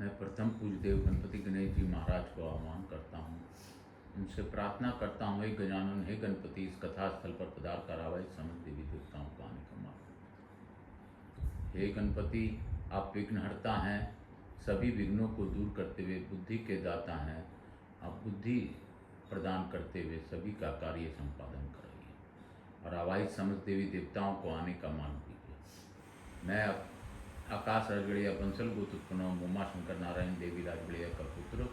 मैं प्रथम पूज्य देव गणपति गणेश जी महाराज को आह्वान करता हूँ। उनसे प्रार्थना करता हूँ, हे गजानन, हे गणपति, इस कथा स्थल पर पधार कर आवाज समस्त देवी देवताओं को आने का मार्ग। हे गणपति, आप विघ्नहर्ता हैं, सभी विघ्नों को दूर करते हुए बुद्धि के दाता हैं। आप बुद्धि प्रदान करते हुए सभी का कार्य संपादन कराइए और आवाज समस्त देवी देवताओं को आने का मार्ग दीजिए। मैं आकाश राजगढ़िया बंसल गोत्र उमा शंकर नारायण देवी राजगढ़िया का पुत्र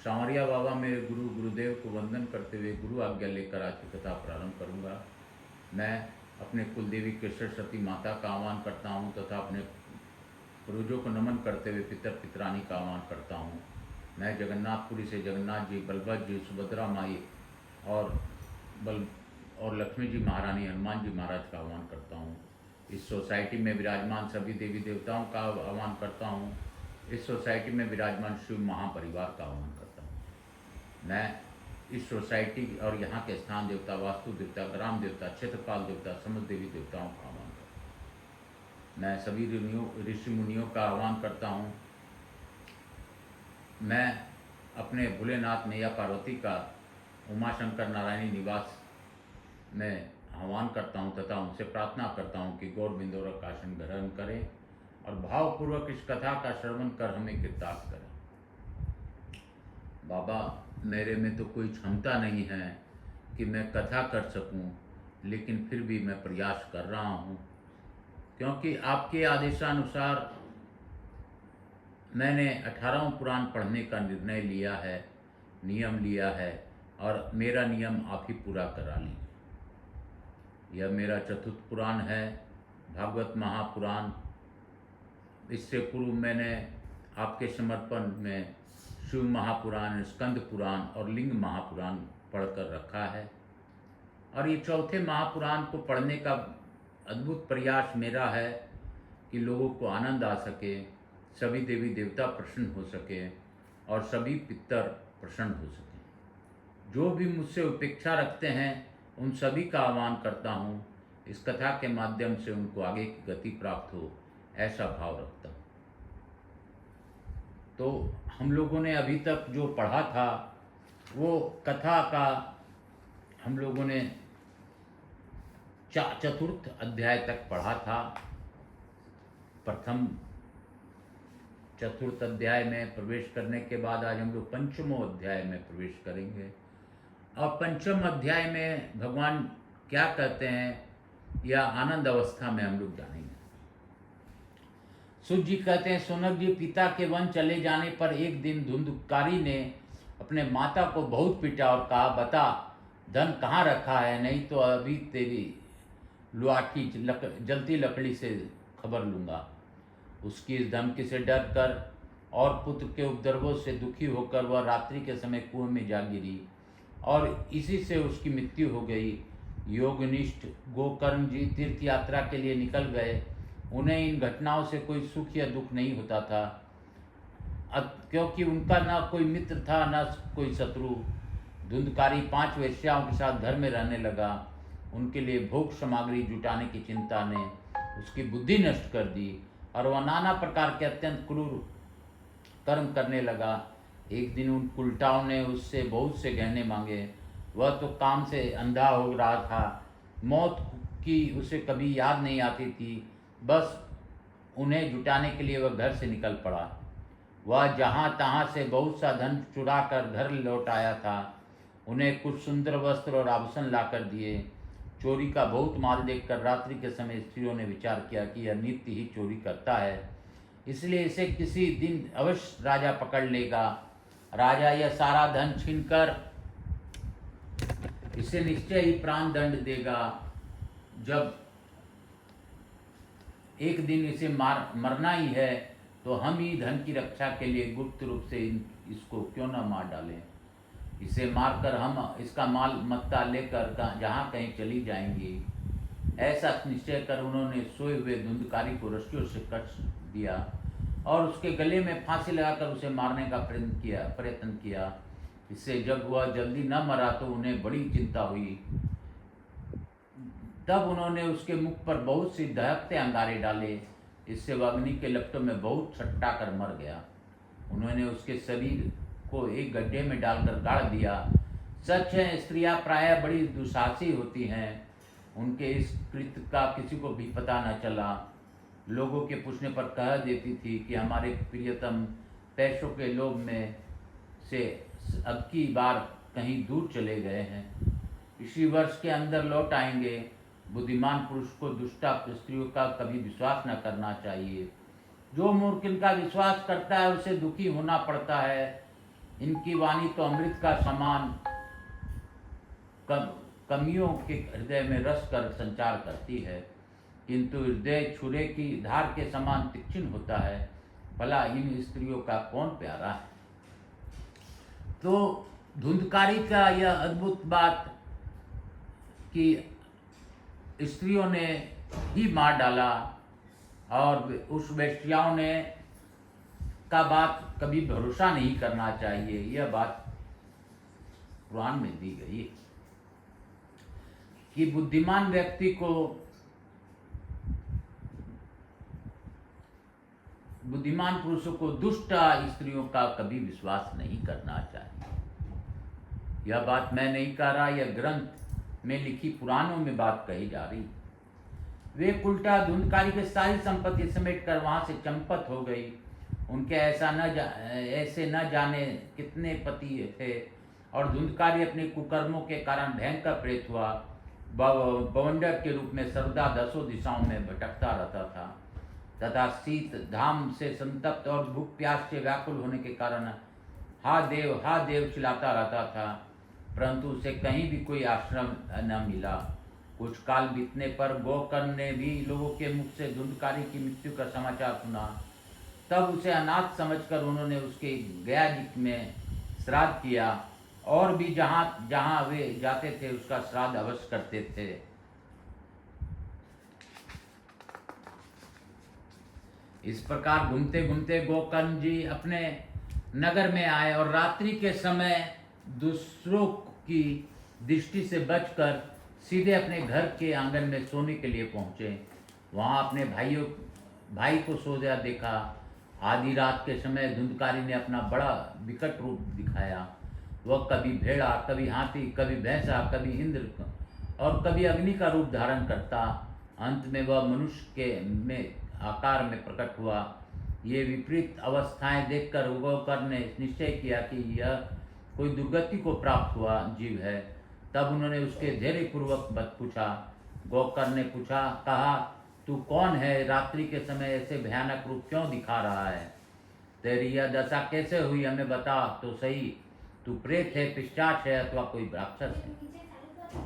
सांवरिया बाबा मेरे गुरुदेव को वंदन करते हुए गुरु आज्ञा लेकर आज की कथा प्रारंभ करूंगा। मैं अपने कुलदेवी केशर सती माता का आह्वान करता हूं तथा अपने पूर्वजों को नमन करते हुए पितर पितरानी का आह्वान करता हूं। मैं जगन्नाथपुरी से जगन्नाथ जी, बलभद्र जी, सुभद्रा माई और लक्ष्मी जी महारानी, हनुमान जी महाराज का आह्वान करता हूँ। इस सोसाइटी में विराजमान सभी देवी देवताओं का आह्वान करता हूँ। इस सोसाइटी में विराजमान शिव महापरिवार का आह्वान करता हूँ। मैं इस सोसाइटी और यहाँ के स्थान देवता, वास्तु देवता, ग्राम देवता, क्षेत्रपाल देवता, समस्त देवी देवताओं का आह्वान करता हूँ। मैं सभी ऋषि मुनियों का आह्वान करता हूँ। मैं अपने भोलेनाथ मैया पार्वती का उमा शंकर नारायणी निवास में आह्वान करता हूँ तथा उनसे प्रार्थना करता हूँ कि गौर बिंदोर का आसन ग्रहण करें और भावपूर्वक इस कथा का श्रवण कर हमें कृतार्थ करें। बाबा, मेरे में तो कोई क्षमता नहीं है कि मैं कथा कर सकूं, लेकिन फिर भी मैं प्रयास कर रहा हूं, क्योंकि आपके आदेशानुसार मैंने 18वां पुराण पढ़ने का निर्णय लिया है, नियम लिया है और मेरा नियम आप ही पूरा करा लीजिए। यह मेरा चतुर्थ पुराण है, भागवत महापुराण। इससे पूर्व मैंने आपके समर्पण में शिव महापुराण, स्कंद पुराण और लिंग महापुराण पढ़कर रखा है और ये चौथे महापुराण को पढ़ने का अद्भुत प्रयास मेरा है कि लोगों को आनंद आ सके, सभी देवी देवता प्रसन्न हो सके और सभी पितर प्रसन्न हो सके। जो भी मुझसे उपेक्षा रखते हैं उन सभी का आह्वान करता हूँ, इस कथा के माध्यम से उनको आगे की गति प्राप्त हो, ऐसा भाव रखता हूँ। तो हम लोगों ने अभी तक जो पढ़ा था वो कथा का हम लोगों ने चतुर्थ अध्याय तक पढ़ा था। प्रथम चतुर्थ अध्याय में प्रवेश करने के बाद आज हम लोग पंचमों अध्याय में प्रवेश करेंगे और पंचम अध्याय में भगवान क्या कहते हैं या आनंद अवस्था में हम लोग जानेंगे। सूत जी कहते हैं, सोनक जी, पिता के वन चले जाने पर एक दिन धुंधकारी ने अपने माता को बहुत पीटा और कहा, बता धन कहाँ रखा है, नहीं तो अभी तेरी लुआठी जलती लकड़ी से खबर लूँगा। उसकी इस धमकी से डर कर और पुत्र के उपद्रवों से दुखी होकर वह रात्रि के समय कुएं में जा गिरी और इसी से उसकी मृत्यु हो गई। योगनिष्ठ गोकर्ण जी तीर्थ यात्रा के लिए निकल गए। उन्हें इन घटनाओं से कोई सुख या दुख नहीं होता था, क्योंकि उनका ना कोई मित्र था ना कोई शत्रु। धुंधकारी 5 वेश्याओं के साथ घर में रहने लगा। उनके लिए भोग सामग्री जुटाने की चिंता ने उसकी बुद्धि नष्ट कर दी और वह नाना प्रकार के अत्यंत क्रूर कर्म करने लगा। एक दिन उन उल्टाओं ने उससे बहुत से गहने मांगे। वह तो काम से अंधा हो रहा था। मौत की उसे कभी याद नहीं आती थी। बस उन्हें जुटाने के लिए वह घर से निकल पड़ा। वह जहाँ तहाँ से बहुत सा धन चुरा कर घर लौट आया था। उन्हें कुछ सुंदर वस्त्र और आभूषण लाकर दिए। चोरी का बहुत माल देखकर रात्रि के समय स्त्रियों ने विचार किया कि यह नित्य ही चोरी करता है, इसलिए इसे किसी दिन अवश्य राजा पकड़ लेगा। राजा यह सारा धन छीनकर इसे निश्चय ही प्राण दंड देगा। जब एक दिन इसे मरना ही है तो हम ही धन की रक्षा के लिए गुप्त रूप से इसको क्यों न मार डालें। इसे मारकर हम इसका माल मत्ता लेकर जहाँ कहीं चली जाएंगी। ऐसा निश्चय कर उन्होंने सोए हुए धुंधकारी को रस्सियों से कस दिया और उसके गले में फांसी लगाकर उसे मारने का प्रयत्न किया। इससे जब वह जल्दी न मरा तो उन्हें बड़ी चिंता हुई। तब उन्होंने उसके मुख पर बहुत सी दहकते अंगारे डाले। इससे वह अग्नि के लपटों में बहुत छटका कर मर गया। उन्होंने उसके शरीर को एक गड्ढे में डालकर गाड़ दिया। सच है, स्त्रियां प्रायः बड़ी दुस्साहसी होती हैं। उनके इस कृत्य का किसी को भी पता न चला। लोगों के पूछने पर कह देती थी कि हमारे प्रियतम पैसों के लोभ में से अब की बार कहीं दूर चले गए हैं, इसी वर्ष के अंदर लौट आएंगे। बुद्धिमान पुरुष को दुष्टा स्त्रियों का कभी विश्वास न करना चाहिए। जो मूर्ख इनका विश्वास करता है उसे दुखी होना पड़ता है। इनकी वाणी तो अमृत का समान कमियों के हृदय में रस कर संचार करती है, किंतु हृदय छुरे की धार के समान तीक्ष्ण होता है। भला इन स्त्रियों का कौन प्यारा है। तो धुंधकारी का यह अद्भुत बात कि स्त्रियों ने ही मार डाला और उस वेश्याओं ने का बात कभी भरोसा नहीं करना चाहिए। यह बात कुरान में दी गई है कि बुद्धिमान व्यक्ति को, बुद्धिमान पुरुषों को दुष्ट स्त्रियों का कभी विश्वास नहीं करना चाहिए। यह बात मैं नहीं कह रहा, यह ग्रंथ में लिखी पुराणों में बात कही जा रही। वे उल्टा धुंधकारी की सारी संपत्ति समेट कर वहां से चंपत हो गई। उनके ऐसे न जाने कितने पति थे और धुंधकारी अपने कुकर्मों के कारण भयंकर प्रेत हुआ। बवंडर के रूप में सर्वदा दसों दिशाओं में भटकता रहता था तथा शीत धाम से संतप्त और भूख प्यास से व्याकुल होने के कारण हा देव चिल्लाता रहता था, परंतु उसे कहीं भी कोई आश्रम न मिला। कुछ काल बीतने पर गोकर्ण ने भी लोगों के मुख से धुंधकारी की मृत्यु का समाचार सुना। तब उसे अनाथ समझकर उन्होंने उसके गया जी में श्राद्ध किया और भी जहाँ जहाँ वे जाते थे उसका श्राद्ध अवश्य करते थे। इस प्रकार घूमते घूमते गोकर्ण जी अपने नगर में आए और रात्रि के समय दूसरों की दृष्टि से बचकर सीधे अपने घर के आंगन में सोने के लिए पहुंचे। वहां अपने भाई को सोया देखा। आधी रात के समय धुंधकारी ने अपना बड़ा विकट रूप दिखाया। वह कभी भेड़ा, कभी हाथी, कभी भैंसा, कभी इंद्र और कभी अग्नि का रूप धारण करता। अंत में वह मनुष्य के में आकार में प्रकट हुआ। ये विपरीत अवस्थाएं देखकर गोकर्ण ने निश्चय किया कि यह कोई दुर्गति को प्राप्त हुआ जीव है। तब उन्होंने उसके धैर्यपूर्वक पूछा। गोकर्ण ने कहा, तू कौन है? रात्रि के समय ऐसे भयानक रूप क्यों दिखा रहा है? तेरी यह दशा कैसे हुई, हमें बता तो सही। तू प्रेत है, पिशाच है अथवा कोई राक्षस है?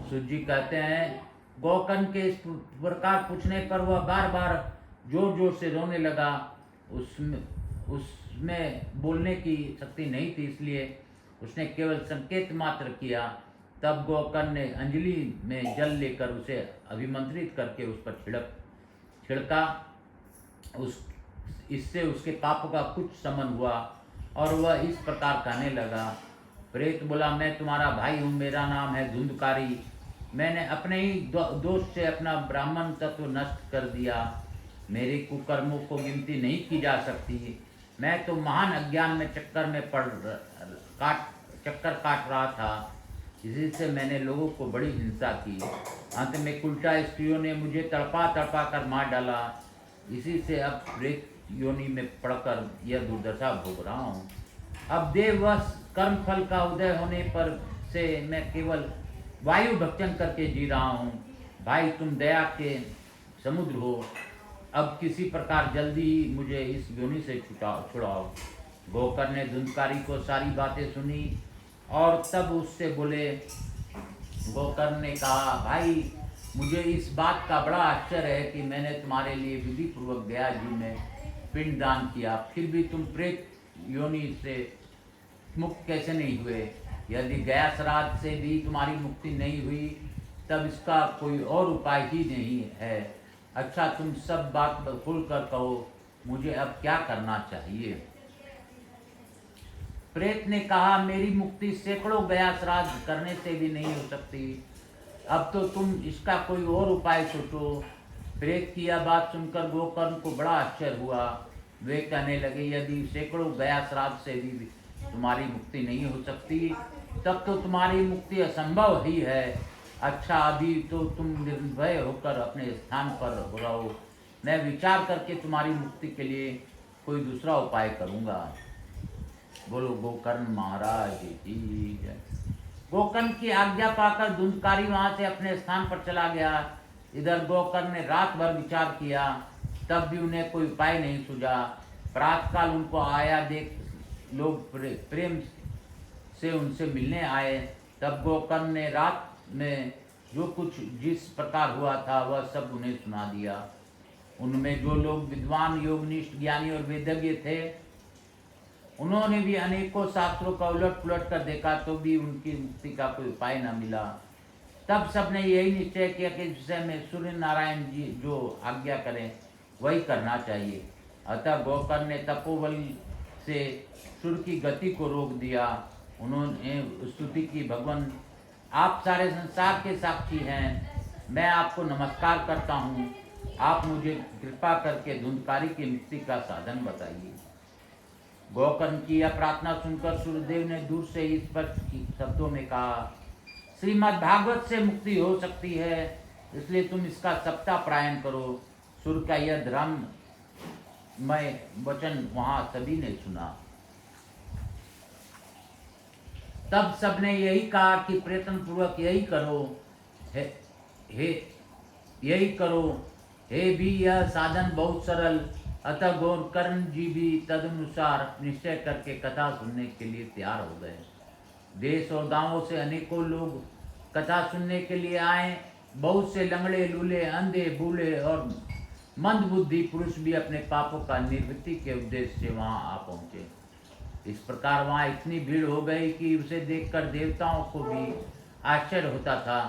सूत जी कहते हैं, गोकर्ण के इस प्रकार पूछने पर वह बार बार जोर जोर से रोने लगा। उसमें बोलने की शक्ति नहीं थी, इसलिए उसने केवल संकेत मात्र किया। तब गोकर्ण ने अंजलि में जल लेकर उसे अभिमंत्रित करके उस पर छिड़का। इससे उसके पापों का कुछ शमन हुआ और वह इस प्रकार कहने लगा। प्रेत बोला, मैं तुम्हारा भाई हूँ, मेरा नाम है धुंधकारी। मैंने अपने ही दोष से अपना ब्राह्मण तत्व नष्ट कर दिया। मेरे कुकर्मों को गिनती नहीं की जा सकती। मैं तो महान अज्ञान में चक्कर काट रहा था। इसी से मैंने लोगों को बड़ी हिंसा की। अंत में उल्टा स्त्रियों ने मुझे तड़पा कर मार डाला। इसी से अब प्रेत योनि में पड़कर यह दुर्दशा भोग रहा हूँ। अब देववश कर्मफल का उदय होने पर से मैं केवल वायु भक्षण करके जी रहा हूँ। भाई, तुम दया के समुद्र हो, अब किसी प्रकार जल्दी ही मुझे इस योनि से छुड़ाओ। गोकर्ण ने धुंधकारी को सारी बातें सुनी और तब उससे बोले। गोकर्ण ने कहा, भाई, मुझे इस बात का बड़ा आश्चर्य है कि मैंने तुम्हारे लिए विधि पूर्वक गया जी में पिंड दान किया, फिर भी तुम प्रेत योनि से मुक्त कैसे नहीं हुए? यदि गया श्राद्ध से भी तुम्हारी मुक्ति नहीं हुई तब इसका कोई और उपाय ही नहीं है। अच्छा, तुम सब बात खुल कर कहो, मुझे अब क्या करना चाहिए? प्रेत ने कहा, मेरी मुक्ति सैकड़ों गया श्राद्ध करने से भी नहीं हो सकती। अब तो तुम इसका कोई और उपाय सोचो। प्रेत की यह बात सुनकर गोकर्ण को बड़ा आश्चर्य हुआ। वे कहने लगे, यदि सैकड़ों गया श्राद्ध से भी तुम्हारी मुक्ति नहीं हो सकती, तब तो तुम्हारी मुक्ति असंभव ही है। अच्छा, अभी तो तुम निर्भय होकर अपने स्थान पर रहो, मैं विचार करके तुम्हारी मुक्ति के लिए कोई दूसरा उपाय करूँगा। बोलो गोकर्ण महाराज की जय। गोकर्ण की आज्ञा पाकर धुंधकारी वहां से अपने स्थान पर चला गया। इधर गोकर्ण ने रात भर विचार किया, तब भी उन्हें कोई उपाय नहीं सूझा। प्रातःकाल उनको आया देख लोग प्रेम से उनसे मिलने आए। तब गोकर्ण ने रात में जो कुछ जिस प्रकार हुआ था वह सब उन्हें सुना दिया। उनमें जो लोग विद्वान, योगनिष्ठ, ज्ञानी और वेदज्ञ थे, उन्होंने भी अनेकों शास्त्रों का उलट पुलट कर देखा, तो भी उनकी मुक्ति का कोई उपाय न मिला। तब सबने यही निश्चय किया कि इस विषय में सूर्य नारायण जी जो आज्ञा करें वही करना चाहिए। अतः गोकर्ण ने तपोबल से सूर्य की गति को रोक दिया। उन्होंने स्तुति की, भगवान आप सारे संसार के साक्षी हैं, मैं आपको नमस्कार करता हूँ, आप मुझे कृपा करके धुंधकारी की मुक्ति का साधन बताइए। गोकर्ण की यह प्रार्थना सुनकर सूर्यदेव ने दूर से ही स्पष्ट शब्दों में कहा, श्रीमद् भागवत से मुक्ति हो सकती है, इसलिए तुम इसका सप्ताह पारायण करो। सूर्य का यह धर्ममय वचन वहां सभी ने सुना। तब सबने यही कहा कि प्रयत्न पूर्वक यही करो, यही करो। हे भी यह साधन बहुत सरल। अतः गोकर्ण जी भी तदनुसार निश्चय करके कथा सुनने के लिए तैयार हो गए। देश और गांवों से अनेकों लोग कथा सुनने के लिए आए। बहुत से लंगड़े, लूले, अंधे, बूढ़े और मंदबुद्धि पुरुष भी अपने पापों का निवृत्ति के उद्देश्य से वहां आ पहुंचे। इस प्रकार वहां इतनी भीड़ हो गई कि उसे देखकर देवताओं को भी आश्चर्य होता था।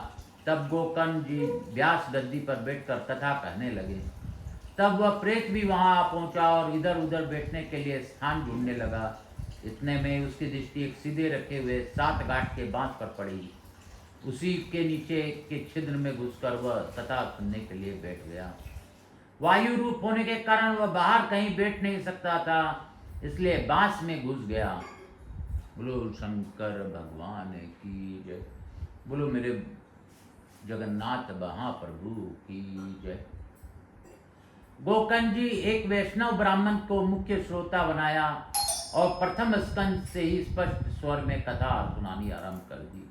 तब गोकर्ण जी व्यास गद्दी पर बैठकर कथा कहने लगे। तब वह प्रेत भी वहां आ पहुंचा और इधर उधर बैठने के लिए स्थान ढूंढने लगा। इतने में उसकी दृष्टि एक सीधे रखे हुए 7 गांठ के बांस पर पड़ी। उसी के नीचे के छिद्र में घुसकर वह कथा सुनने के लिए बैठ गया। वायु रूप होने के कारण वह बाहर कहीं बैठ नहीं सकता था, इसलिए बांस में घुस गया। बोलो शंकर भगवान की जय। बोलो मेरे जगन्नाथ महाप्रभु की जय। गोकर्ण जी एक वैष्णव ब्राह्मण को मुख्य श्रोता बनाया और प्रथम स्कंद से ही स्पष्ट स्वर में कथा सुनानी आरंभ कर दी।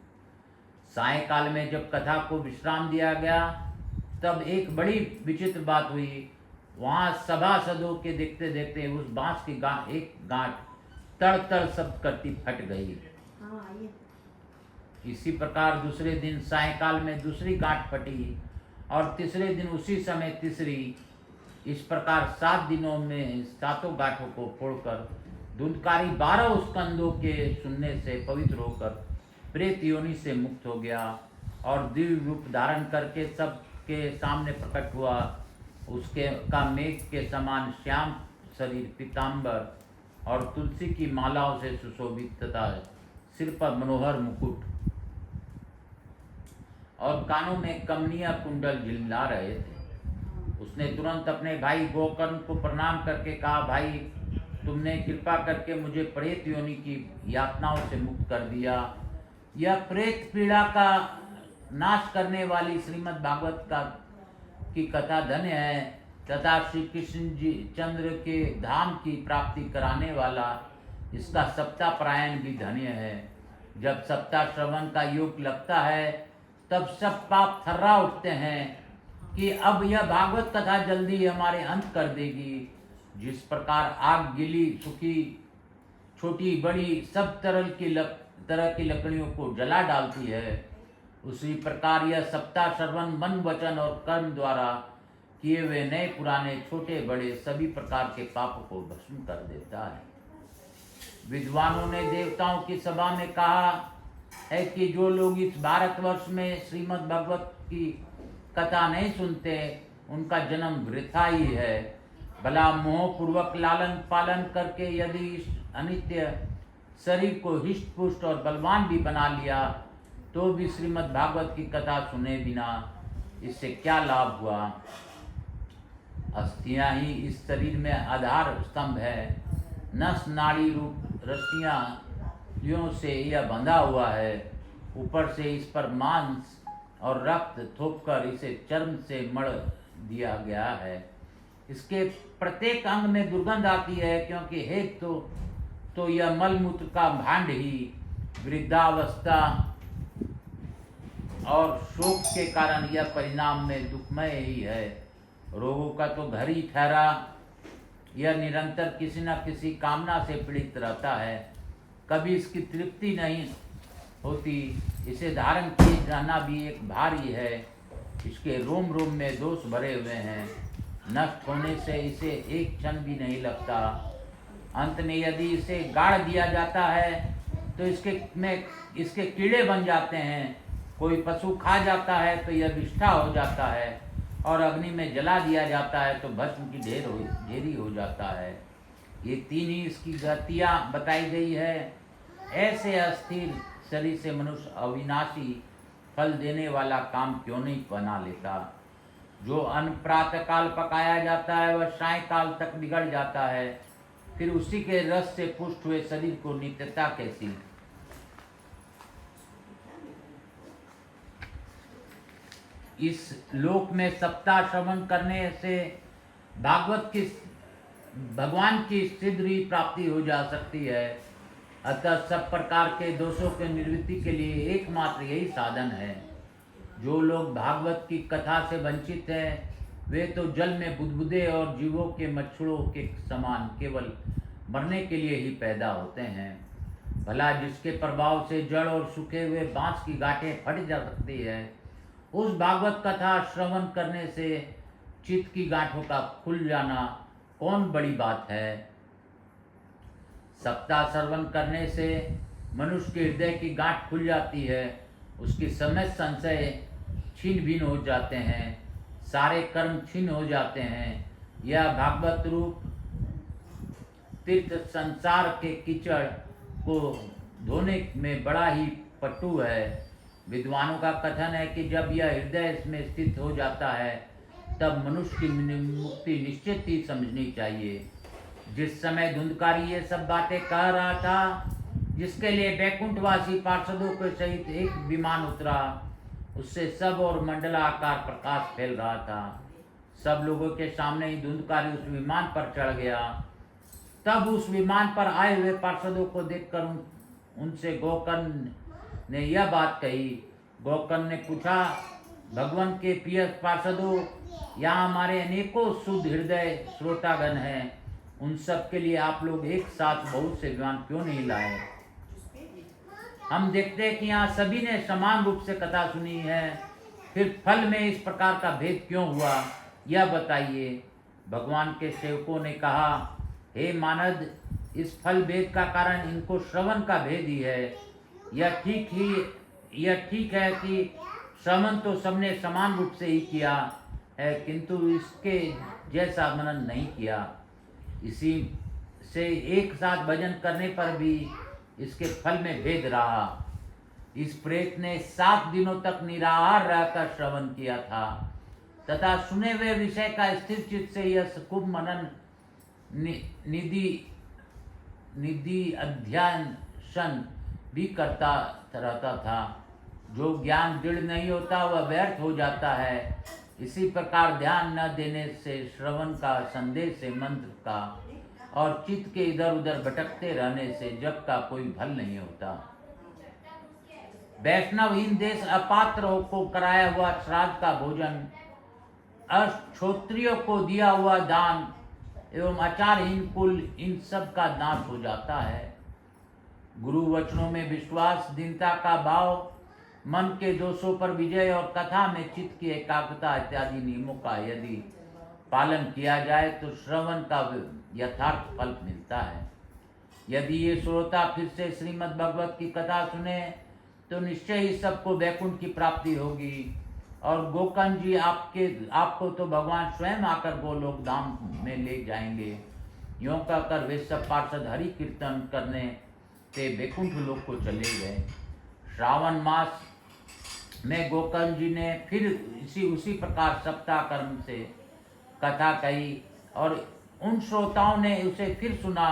सायंकाल में जब कथा को विश्राम दिया गया, तब एक बड़ी विचित्र बात हुई। वहां सभासदों के देखते देखते उस बांस की एक गांठ तड़ तड़ शब्द करती फट गई। इसी प्रकार दूसरे दिन सायंकाल में दूसरी गांठ फटी और तीसरे दिन उसी समय तीसरी। इस प्रकार 7 दिनों में 7 गांठों को फोड़कर धुंधकारी 12 स्कंदों के सुनने से पवित्र होकर प्रेत योनि से मुक्त हो गया और दिव्य रूप धारण करके सबके सामने प्रकट हुआ। उसके का मेघ के समान श्याम शरीर, पीताम्बर और तुलसी की मालाओं से सुशोभित तथा सिर पर मनोहर मुकुट और कानों में कमनीय कुंडल झिलमिला रहे थे। उसने तुरंत अपने भाई गोकर्ण को प्रणाम करके कहा, भाई तुमने कृपा करके मुझे प्रेत योनि की यातनाओं से मुक्त कर दिया। यह प्रेत पीड़ा का नाश करने वाली श्रीमद् भागवत की कथा धन्य है तथा श्री कृष्ण जी चंद्र के धाम की प्राप्ति कराने वाला इसका सप्ताह पारायण भी धन्य है। जब सप्ताह श्रवण का योग लगता है तब सब पाप थर्रा उठते हैं कि अब यह भागवत कथा जल्दी हमारे अंत कर देगी। जिस प्रकार आग गीली, सूखी, छोटी बड़ी सब तरह की लकड़ियों को जला डालती है, उसी प्रकार यह सप्ताह श्रवण मन, वचन और कर्म द्वारा किए हुए नए पुराने छोटे बड़े सभी प्रकार के पापों को भस्म कर देता है। विद्वानों ने देवताओं की सभा में कहा है कि जो लोग इस भारतवर्ष में श्रीमद् भागवत की कथा नहीं सुनते उनका जन्म वृथा ही है। भला मोह पूर्वक लालन पालन करके यदि इस अनित्य शरीर को हिष्ट पुष्ट और बलवान भी बना लिया तो भी श्रीमद् भागवत की कथा सुने बिना इससे क्या लाभ हुआ। अस्थियां ही इस शरीर में आधार स्तंभ है। नस नाड़ी रूप रस्सियों से यह बंधा हुआ है। ऊपर से इस पर मांस और रक्त थोपकर इसे चर्म से मढ़ दिया गया है। इसके प्रत्येक अंग में दुर्गंध आती है, क्योंकि हेत तो यह मलमूत्र का भांड ही वृद्धावस्था और शोक के कारण यह परिणाम में दुखमय ही है। रोगों का तो घर ही ठहरा, यह निरंतर किसी न किसी कामना से पीड़ित रहता है। कभी इसकी तृप्ति नहीं होती। इसे धारण किए जाना भी एक भार ही है। इसके रोम रोम में दोष भरे हुए हैं। नष्ट होने से इसे एक क्षण भी नहीं लगता। अंत में यदि इसे गाड़ दिया जाता है तो इसके कीड़े बन जाते हैं। कोई पशु खा जाता है तो यह विष्ठा हो जाता है, और अग्नि में जला दिया जाता है तो भस्म की ढेरी हो जाता है। ये तीन ही इसकी गतियाँ बताई गई है। ऐसे अस्थिर शरीर से मनुष्य अविनाशी फल देने वाला काम क्यों नहीं बना लेता। जो अन्न प्रातः काल पकाया जाता है वह सायंकाल तक बिगड़ जाता है। फिर उसी के रस से पुष्ट हुए शरीर को नित्यता कैसी। इस लोक में सप्ताह श्रवण करने से भगवान की शीघ्र प्राप्ति हो जा सकती है। अतः सब प्रकार के दोषों के निवृत्ति के लिए एकमात्र यही साधन है। जो लोग भागवत की कथा से वंचित हैं वे तो जल में बुदबुदे और जीवों के मच्छरों के समान केवल मरने के लिए ही पैदा होते हैं। भला जिसके प्रभाव से जड़ और सूखे हुए बांस की गांठें फट जा सकती है, उस भागवत कथा श्रवण करने से चित्त की गांठों का खुल जाना कौन बड़ी बात है। सप्ताह श्रवण करने से मनुष्य के हृदय की गांठ खुल जाती है। उसकी समस्त संशय छीन भिन्न हो जाते हैं, सारे कर्म छीन हो जाते हैं। यह भागवत रूप तीर्थ संसार के कीचड़ को धोने में बड़ा ही पटु है। विद्वानों का कथन है कि जब यह हृदय इसमें स्थित हो जाता है तब मनुष्य की मुक्ति निश्चित ही समझनी चाहिए। जिस समय धुंधकारी ये सब बातें कह रहा था, जिसके लिए बैकुंठवासी पार्षदों के सहित एक विमान उतरा, उससे सब और मंडलाकार प्रकाश फैल रहा था। सब लोगों के सामने ही धुंधकारी उस विमान पर चढ़ गया। तब उस विमान पर आए हुए पार्षदों को देखकर उनसे गोकर्ण ने यह बात कही। गोकर्ण ने पूछा, भगवान के प्रिय पार्षदों, यहाँ हमारे अनेकों शुद्ध हृदय श्रोतागण हैं। उन सब के लिए आप लोग एक साथ बहुत से विमान क्यों नहीं लाए। हम देखते हैं कि यहाँ सभी ने समान रूप से कथा सुनी है, फिर फल में इस प्रकार का भेद क्यों हुआ, यह बताइए। भगवान के सेवकों ने कहा, हे मानद, इस फल भेद का कारण इनको श्रवण का भेद ही है। यह ठीक है कि श्रवण तो सबने समान रूप से ही किया है, किंतु इसके जैसा मनन नहीं किया। इसी से एक साथ भजन करने पर भी इसके फल में भेद रहा। इस प्रेत ने 7 दिनों तक निराहार रहकर श्रवण किया था तथा सुने हुए विषय का स्थिर चित्त से यह खूब मनन निधि अध्ययन भी करता रहता था। जो ज्ञान दृढ़ नहीं होता वह व्यर्थ हो जाता है। इसी प्रकार ध्यान न देने से, श्रवण का, संदेश से, मंत्र का और चित्त के इधर उधर भटकते रहने से जप का कोई फल नहीं होता। वैष्णवहीन देश अपात्र को कराया हुआ श्राद्ध का भोजन, अक्षोत्रियों को दिया हुआ दान एवं आचारहीन कुल, इन सब का नाश हो जाता है। गुरु वचनों में विश्वास, दीनता का भाव, मन के दोषों पर विजय और कथा में चित्त की एकाग्रता इत्यादि नियमों का यदि पालन किया जाए तो श्रवण का यथार्थ फल मिलता है। यदि ये श्रोता फिर से श्रीमद् भगवत की कथा सुने तो निश्चय ही सबको वैकुंठ की प्राप्ति होगी। और गोकर्ण जी आपको तो भगवान स्वयं आकर गोलोक धाम में ले जाएंगे। यों कहकर वे सब पार्षद हरि कीर्तन करने से वैकुंठ लोक को चले गए। श्रावण मास में गोकर्ण जी ने फिर उसी प्रकार सप्ताह कर्म से कथा कही और उन श्रोताओं ने उसे फिर सुना।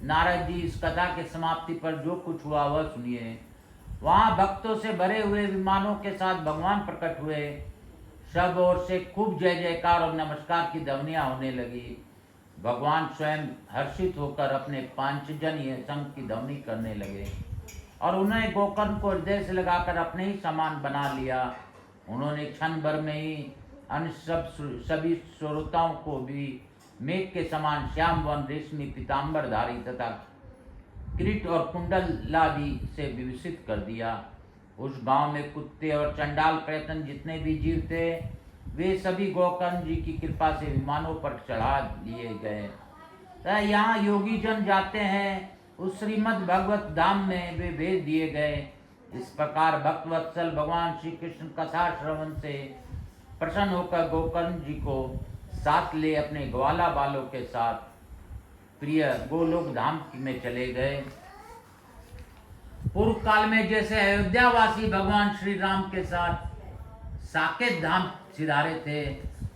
नारद जी इस कथा के समाप्ति पर जो कुछ हुआ वह सुनिए। वहाँ भक्तों से भरे हुए विमानों के साथ भगवान प्रकट हुए। सब ओर से खूब जय जयकार और नमस्कार की ध्वनियाँ होने लगी। भगवान स्वयं हर्षित होकर अपने पांचजन्य संघ की ध्वनि करने लगे और उन्हें गोकर्ण को हृदय से लगाकर अपने ही समान बना लिया। उन्होंने क्षण भर में ही अन्य सभी श्रोताओं को भी मेघ के समान श्याम वन रेशमी पीताम्बरधारी तथा किरीट और कुंडलादि से विभूषित कर दिया। उस गांव में कुत्ते और चंडाल प्रयत्न जितने भी जीव थे वे सभी गोकर्ण जी की कृपा से विमानों पर चढ़ा लिए गए। यहाँ योगी जन जाते हैं, उस श्रीमद् भगवत धाम में वे भेज दिए गए। इस प्रकार भक्तवत्सल भगवान श्री कृष्ण कथा श्रवण से प्रसन्न होकर गोकर्ण जी को साथ ले अपने ग्वाला बालों के साथ प्रिय गोलोक धाम में चले गए। पूर्व काल में जैसे अयोध्यावासी भगवान श्री राम के साथ साकेत धाम सिधारे थे,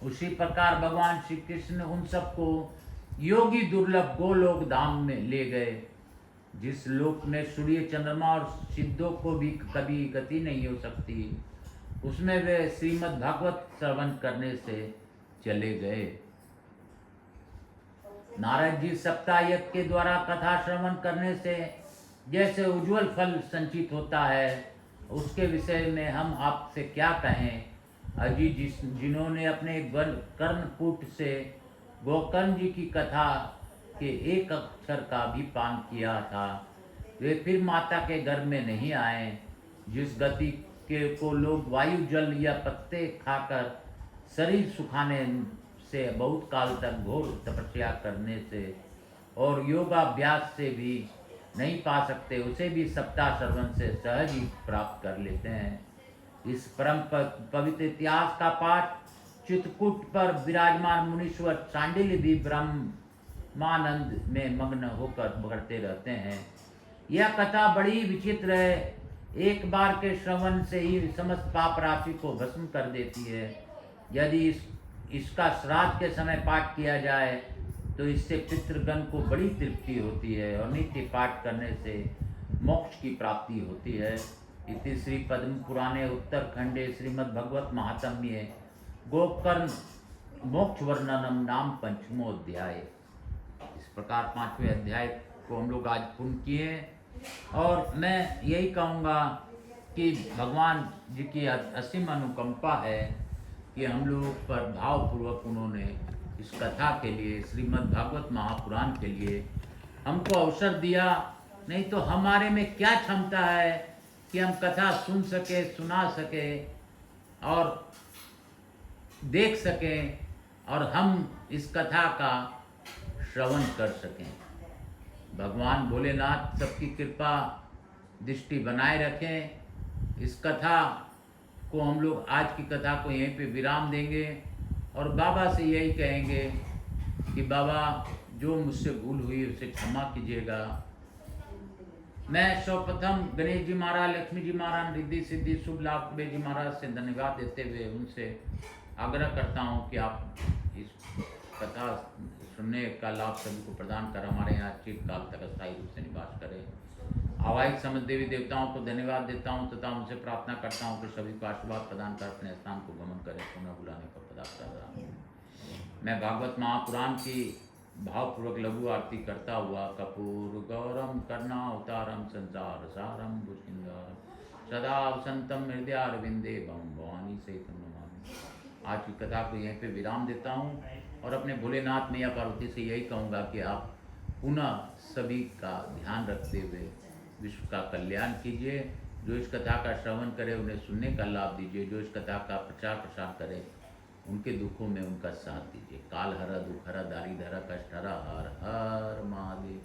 उसी प्रकार भगवान श्री कृष्ण उन सबको योगी दुर्लभ गोलोक धाम में ले गए, जिस लोक में सूर्य चंद्रमा और सिद्धों को भी कभी गति नहीं हो सकती। उसमें वे श्रीमद् भागवत श्रवण करने से चले गए। नारद जी सप्ताह यज्ञ के द्वारा कथा श्रवण करने से जैसे उज्जवल फल संचित होता है, उसके विषय में हम आपसे क्या कहें। अजी जिन्होंने अपने कर्णकूट से गोकर्ण जी की कथा के एक अक्षर का भी पान किया था, वे फिर माता के गर्भ में नहीं आए। जिस गति के को लोग वायु जल या पत्ते खाकर शरीर सुखाने से बहुत काल तक घोर तपस्या करने से और योगाभ्यास से भी नहीं पा सकते, उसे भी सप्ताह श्रवण से सहज ही प्राप्त कर लेते हैं। इस परम पवित्र इतिहास का पाठ चित्रकूट पर विराजमान मुनीश्वर सांडिल्य भी ब्रह्मानंद में मग्न होकर करते रहते हैं। यह कथा बड़ी विचित्र है, एक बार के श्रवण से ही समस्त पाप राशि को भस्म कर देती है। यदि इसका श्राद्ध के समय पाठ किया जाए तो इससे पितृगण को बड़ी तृप्ति होती है और नित्य पाठ करने से मोक्ष की प्राप्ति होती है। इति श्री पद्म पुराणे उत्तरखंडे श्रीमद् भगवत महात्म्ये गोकर्ण मोक्ष वर्णनम नाम पंचमोध्याय। इस प्रकार 5वें अध्याय को हम लोग आज पूर्ण किए और मैं यही कहूँगा कि भगवान जी की असीम अनुकंपा है कि हम लोग पर भावपूर्वक उन्होंने इस कथा के लिए श्रीमद् भागवत महापुराण के लिए हमको अवसर दिया। नहीं तो हमारे में क्या क्षमता है कि हम कथा सुन सके, सुना सके और देख सकें और हम इस कथा का श्रवण कर सकें। भगवान भोलेनाथ सबकी कृपा दृष्टि बनाए रखें। इस कथा को हम लोग आज की कथा को यहीं पे विराम देंगे और बाबा से यही कहेंगे कि बाबा जो मुझसे भूल हुई उसे क्षमा कीजिएगा। मैं सर्वप्रथम गणेश जी महाराज, लक्ष्मी जी महाराज, रिद्धि सिद्धि शुभ लाभ कुबेर जी महाराज से धन्यवाद देते हुए उनसे आग्रह करता हूँ कि आप इस कथा सुनने का लाभ सभी को प्रदान कर हमारे यहाँ चिरकाल तक अस्थायी रूप से निवास करें। आवाहिक समस्त देवी देवताओं को धन्यवाद देता हूँ तथा उनसे प्रार्थना करता हूँ कि सभी को आशीर्वाद प्रदान कर अपने स्थान को गमन करें। पुनः बुलाने पर पदार्थ कर रहा हूँ। मैं भागवत महापुराण की भावपूर्वक लघु आरती करता हुआ कपूर गौरम कर्णावतारम संसार सारम भुजंगारम सदा वसंतम हृदयारविंदे भम भवानी सहितम नमामि। आज की कथा को यहीं पे विराम देता हूँ और अपने भोलेनाथ मैया पार्वती से यही कहूँगा कि आप पुनः सभी का ध्यान रखते हुए विश्व का कल्याण कीजिए। जो इस कथा का श्रवण करे उन्हें सुनने का लाभ दीजिए। जो इस कथा का प्रचार प्रसार करे उनके दुखों में उनका साथ दीजिए। काल हरा दुख हरा दारिद हरा कष्ट हरा हर हर महादेव।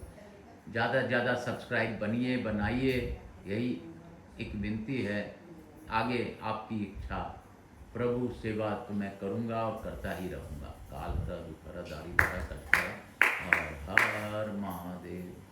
ज़्यादा से ज़्यादा सब्सक्राइब बनाइए, यही एक विनती है। आगे आपकी इच्छा, प्रभु सेवा तो मैं करूँगा और करता ही रहूँगा। काल हरा दुख हरा दारिद हरा कष्ट हरा हर हर महादेव।